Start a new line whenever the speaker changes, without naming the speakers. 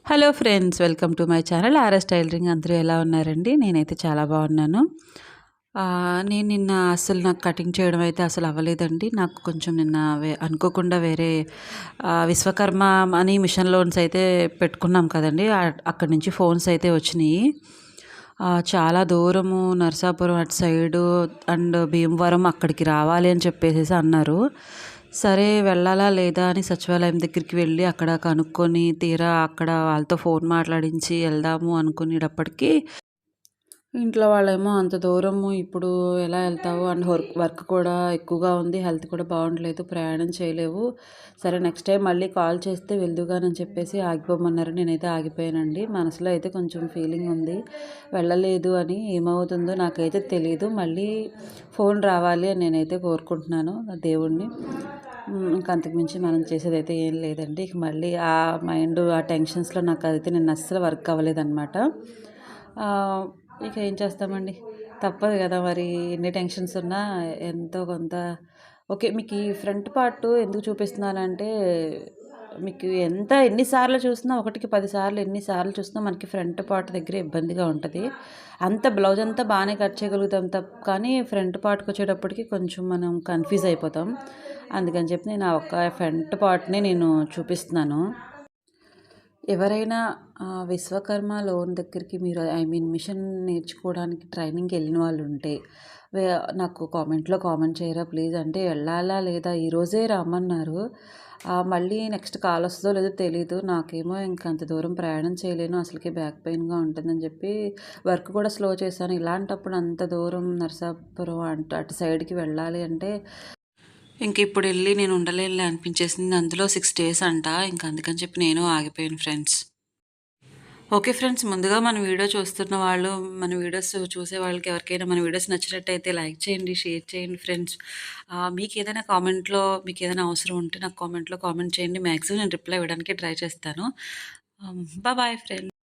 Hello friends, welcome to my channel RS tailoring. అందరూ ఎలా ఉన్నారండి? నేనైతే చాలా బాగున్నాను. నేను నిన్న అసలు నాకు కటింగ్ చేయడం అయితే అసలు అవ్వలేదండి. నాకు కొంచెం నిన్న అనుకోకుండా వేరే విశ్వకర్మ అని మిషన్ లోన్స్ అయితే పెట్టుకున్నాం కదండి. అక్కడి నుంచి ఫోన్స్ అయితే వచ్చినాయి. చాలా దూరము నరసాపురం అటు సైడు అండ్ భీమవరం అక్కడికి రావాలి అని చెప్పేసేసి అన్నారు. సరే వెళ్ళాలా లేదా అని సచివాలయం దగ్గరికి వెళ్ళి అక్కడ కనుక్కొని తీరా అక్కడ వాళ్ళతో ఫోన్ మాట్లాడించి వెళ్దాము అనుకునేటప్పటికి ఇంట్లో వాళ్ళేమో అంత దూరము ఇప్పుడు ఎలా వెళ్తావు అండ్ వర్క్ కూడా ఎక్కువగా ఉంది, హెల్త్ కూడా బాగుండలేదు, ప్రయాణం చేయలేవు, సరే నెక్స్ట్ టైం మళ్ళీ కాల్ చేస్తే వెళ్దుగానని చెప్పేసి ఆగిపోమన్నారు. నేనైతే ఆగిపోయానండి. మనసులో అయితే కొంచెం ఫీలింగ్ ఉంది, వెళ్ళలేదు అని. ఏమవుతుందో నాకైతే తెలియదు. మళ్ళీ ఫోన్ రావాలి అని నేనైతే కోరుకుంటున్నాను ఆ దేవుణ్ణి. ఇంక అంతకుమించి మనం చేసేది అయితే ఏం లేదండి. ఇక మళ్ళీ ఆ మైండ్ ఆ టెన్షన్స్లో నాకు అదైతే నేను అస్సలు వర్క్ అవ్వలేదన్నమాట. ఇక ఏం చేస్తామండి, తప్పదు కదా మరి. ఎన్ని టెన్షన్స్ ఉన్నా ఎంతో కొంత ఓకే. మీకు ఈ ఫ్రంట్ పార్ట్ ఎందుకు చూపిస్తున్నానంటే, మీకు ఎన్నిసార్లు చూసినా, ఒకటికి 10 సార్లు ఎన్నిసార్లు చూసినా మనకి ఫ్రంట్ పార్ట్ దగ్గర ఇబ్బందిగా ఉంటుంది. అంత బ్లౌజ్ అంతా బాగానే కట్ చేయగలుగుతాం కానీ ఫ్రంట్ పార్ట్కి వచ్చేటప్పటికి కొంచెం మనం కన్ఫ్యూజ్ అయిపోతాం. అందుకని చెప్పి నేను ఆ ఒక్క ఫ్రంట్ పార్ట్ని నేను చూపిస్తున్నాను. ఎవరైనా విశ్వకర్మ లోన్ దగ్గరికి మీరు మిషన్ నేర్చుకోవడానికి ట్రైనింగ్‌కి వెళ్ళిన వాళ్ళు ఉంటే వే నాకు కామెంట్‌లో కామెంట్ చేయరా ప్లీజ్. అంటే వెళ్ళాలా లేదా? ఈరోజే రమ్మన్నారు. మళ్ళీ నెక్స్ట్ కాల్ వస్తుందో లేదో తెలీదు. నాకేమో ఇంక అంత దూరం ప్రయాణం చేయలేను. అసలుకే బ్యాక్ పెయిన్‌గా ఉంటుందని చెప్పి వర్క్ కూడా స్లో చేశాను. ఇలాంటప్పుడు అంత దూరం నరసాపురం అటు సైడ్‌కి వెళ్ళాలి అంటే ఇంక ఇప్పుడు వెళ్ళి నేను ఉండలేనులే అనిపించేసింది. అందులో 6 డేస్ అంట. ఇంక అందుకని చెప్పి నేను ఆగిపోయాను ఫ్రెండ్స్. ఓకే ఫ్రెండ్స్, ముందుగా మన వీడియో చూస్తున్న వాళ్ళు, మన వీడియోస్ చూసే వాళ్ళకి ఎవరికైనా మన వీడియోస్ నచ్చినట్టయితే లైక్ చేయండి, షేర్ చేయండి ఫ్రెండ్స్. మీకు ఏదైనా అవసరం ఉంటే నాకు కామెంట్లో కామెంట్ చేయండి. మ్యాక్సిమం నేను రిప్లై ఇవ్వడానికి ట్రై చేస్తాను. Bye friends.